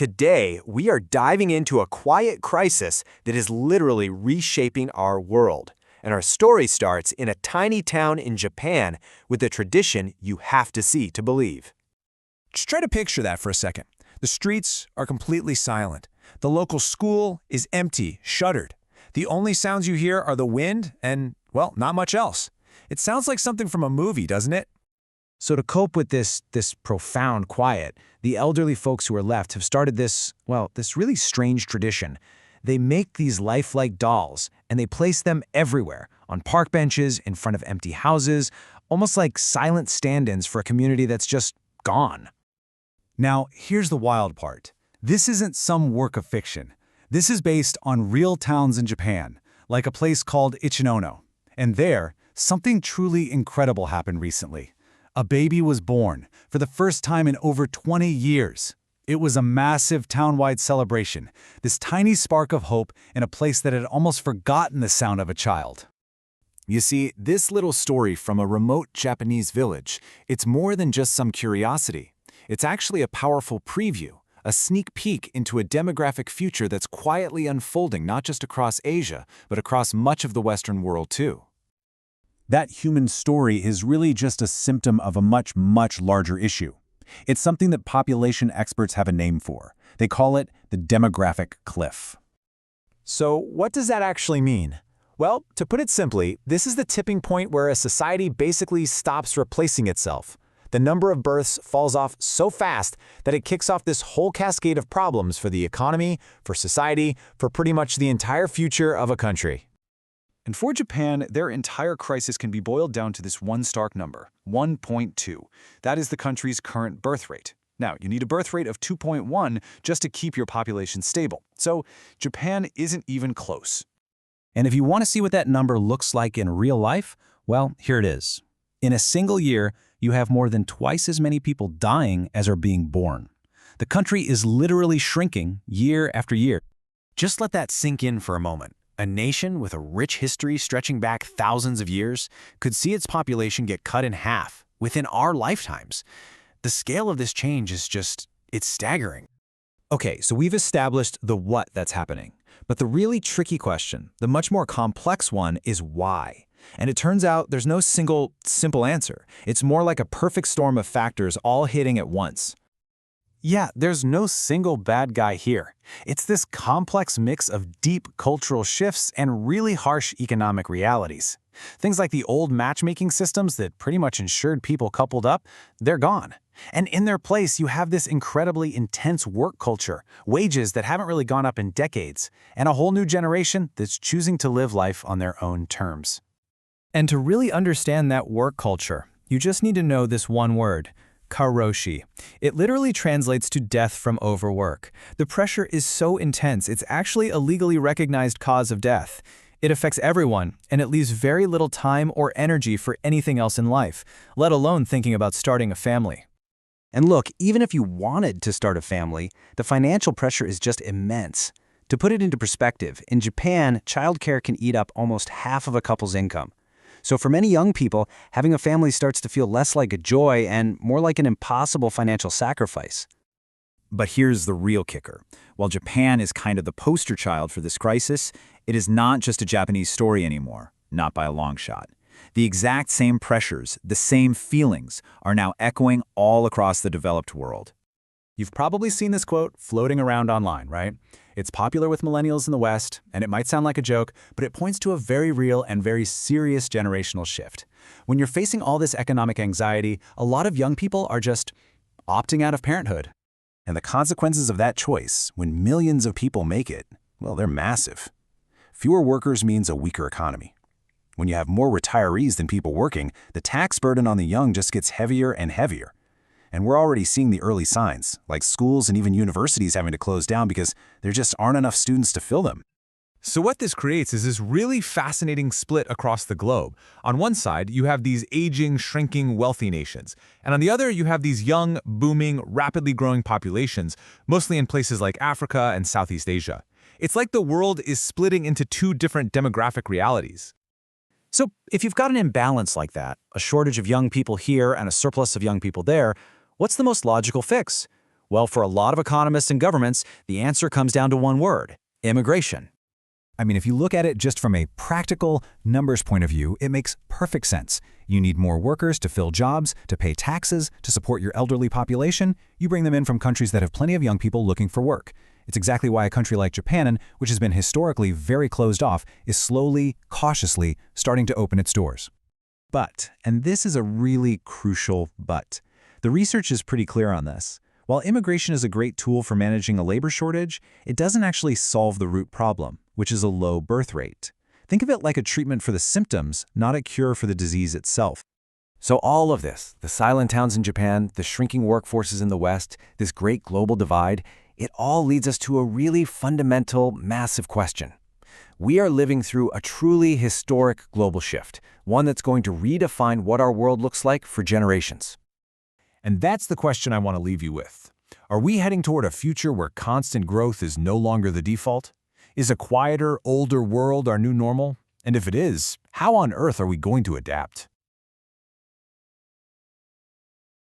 Today, we are diving into a quiet crisis that is literally reshaping our world. And our story starts in a tiny town in Japan with a tradition you have to see to believe. Just try to picture that for a second. The streets are completely silent. The local school is empty, shuttered. The only sounds you hear are the wind and, well, not much else. It sounds like something from a movie, doesn't it? So to cope with this profound quiet, the elderly folks who are left have started this really strange tradition. They make these lifelike dolls, and they place them everywhere, on park benches, in front of empty houses, almost like silent stand-ins for a community that's just gone. Now, here's the wild part. This isn't some work of fiction. This is based on real towns in Japan, like a place called Ichinono. And there, something truly incredible happened recently. A baby was born, for the first time in over 20 years. It was a massive town-wide celebration, this tiny spark of hope in a place that had almost forgotten the sound of a child. You see, this little story from a remote Japanese village, it's more than just some curiosity. It's actually a powerful preview, a sneak peek into a demographic future that's quietly unfolding not just across Asia, but across much of the Western world too. That human story is really just a symptom of a much, much larger issue. It's something that population experts have a name for. They call it the demographic cliff. So what does that actually mean? Well, to put it simply, this is the tipping point where a society basically stops replacing itself. The number of births falls off so fast that it kicks off this whole cascade of problems for the economy, for society, for pretty much the entire future of a country. And for Japan, their entire crisis can be boiled down to this one stark number, 1.2. That is the country's current birth rate. Now, you need a birth rate of 2.1 just to keep your population stable. So, Japan isn't even close. And if you want to see what that number looks like in real life, well, here it is. In a single year, you have more than twice as many people dying as are being born. The country is literally shrinking year after year. Just let that sink in for a moment. A nation with a rich history stretching back thousands of years could see its population get cut in half within our lifetimes. The scale of this change is it's staggering. Okay, so we've established the what that's happening. But the really tricky question, the much more complex one, is why. And it turns out there's no single, simple answer. It's more like a perfect storm of factors all hitting at once. Yeah, there's no single bad guy here. It's this complex mix of deep cultural shifts and really harsh economic realities. Things like the old matchmaking systems that pretty much ensured people coupled up, they're gone. And in their place, you have this incredibly intense work culture, wages that haven't really gone up in decades, and a whole new generation that's choosing to live life on their own terms. And to really understand that work culture, you just need to know this one word: karoshi. It literally translates to death from overwork. The pressure is so intense, it's actually a legally recognized cause of death. It affects everyone, and it leaves very little time or energy for anything else in life, let alone thinking about starting a family. And look, even if you wanted to start a family, the financial pressure is just immense. To put it into perspective, in Japan, childcare can eat up almost half of a couple's income. So for many young people, having a family starts to feel less like a joy and more like an impossible financial sacrifice. But here's the real kicker. While Japan is kind of the poster child for this crisis, it is not just a Japanese story anymore, not by a long shot. The exact same pressures, the same feelings, are now echoing all across the developed world. You've probably seen this quote floating around online, right? It's popular with millennials in the West, and it might sound like a joke, but it points to a very real and very serious generational shift. When you're facing all this economic anxiety, a lot of young people are just opting out of parenthood. And the consequences of that choice, when millions of people make it, well, they're massive. Fewer workers means a weaker economy. When you have more retirees than people working, the tax burden on the young just gets heavier and heavier. And we're already seeing the early signs, like schools and even universities having to close down because there just aren't enough students to fill them. So what this creates is this really fascinating split across the globe. On one side, you have these aging, shrinking, wealthy nations. And on the other, you have these young, booming, rapidly growing populations, mostly in places like Africa and Southeast Asia. It's like the world is splitting into two different demographic realities. So if you've got an imbalance like that, a shortage of young people here and a surplus of young people there, what's the most logical fix? Well, for a lot of economists and governments, the answer comes down to one word: immigration. I mean, if you look at it just from a practical numbers point of view, it makes perfect sense. You need more workers to fill jobs, to pay taxes, to support your elderly population. You bring them in from countries that have plenty of young people looking for work. It's exactly why a country like Japan, which has been historically very closed off, is slowly, cautiously starting to open its doors. But, and this is a really crucial but, the research is pretty clear on this. While immigration is a great tool for managing a labor shortage, it doesn't actually solve the root problem, which is a low birth rate. Think of it like a treatment for the symptoms, not a cure for the disease itself. So all of this, the silent towns in Japan, the shrinking workforces in the West, this great global divide, it all leads us to a really fundamental, massive question. We are living through a truly historic global shift, one that's going to redefine what our world looks like for generations. And that's the question I want to leave you with. Are we heading toward a future where constant growth is no longer the default? Is a quieter, older world our new normal? And if it is, how on earth are we going to adapt?